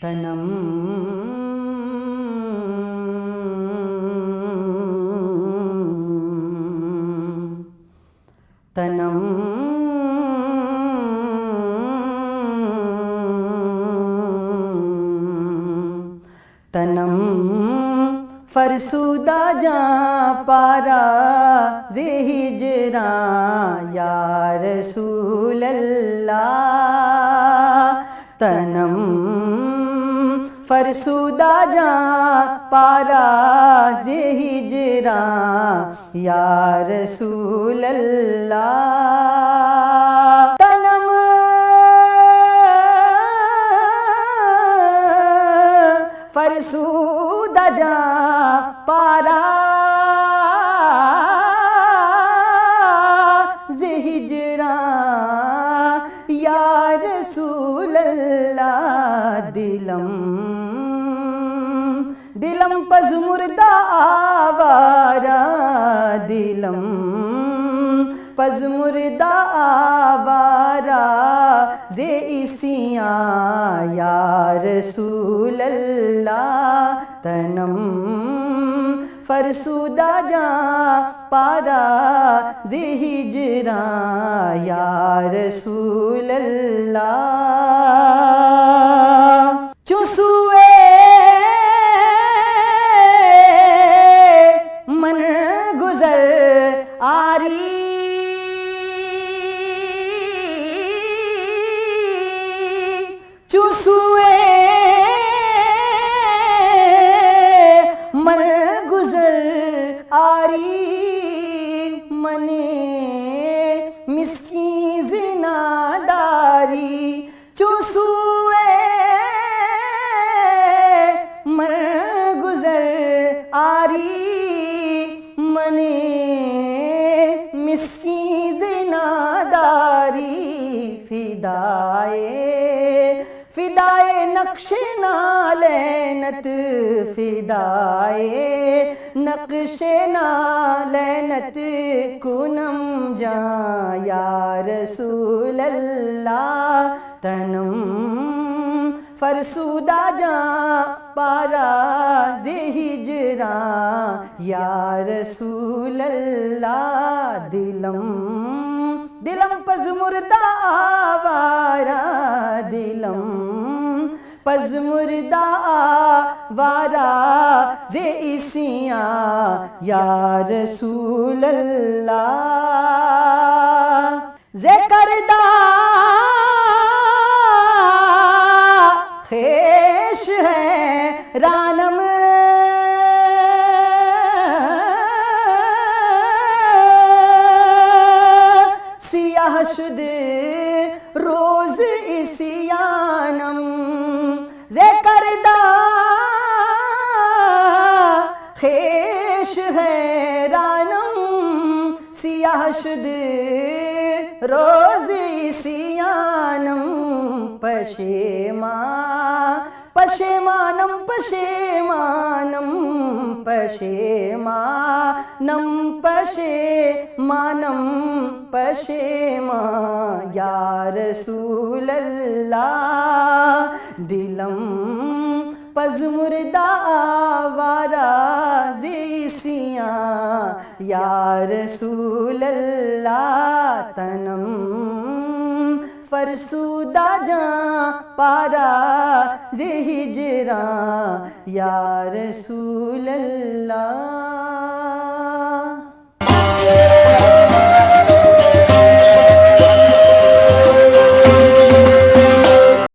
तनम तनम तनम फरसुदा जा पारा ज़े हिजरा या रसूल अल्लाह। तनम फरसुदा जा पारा ज़े हिजरा या रसूल अल्लाह। तनम फरसुदा जा पारा ज़े हिजरा या रसूल अल्लाह। दिलम दिलम पज़ मुर्दा आवारा, दिलम पज़ मुर्दा आवारा ज़े इसियाँ या रसूल अल्लाह। तनम फरसुदा जा पारा ज़े हिजरा या रसूल अल्लाह। चुसुए मन गुज़र आरी, चुसुए मन गुज़र आरी मने मिस्कीन ज़िनादारी। चुसुए मन गुज़र आरी मने मिस्कीन ज़िनादारी। फिदाए नक्शे नालैनत, फिदाए नक्शे नालैनत कुनम जा या रसूल अल्लाह। तनम फरसुदा जा पारा ज़े हिजरा या रसूल अल्लाह। दिलम दिलम पज़ मुर्दा आवारा, दिलम पज़ मुर्दा आवारा ज़े इसियाँ या रसूल अल्लाह। ज़े करदा ख़ेश है रानम, सियाह शुद रोज़ इसियानम। ज़े करदा ख़ेश है रानम, सियाह शुद रोज़ इसियानम। पशेमानम पशेमानम पशेमानम पशेमानम पशेमा या रसूल अल्लाह। दिलम पज़ मुर्दा आवारा ज़े इसियाँ या रसूल अल्लाह। तनम फरसुदा जा पारा ज़े हिजरा या रसूल अल्लाह।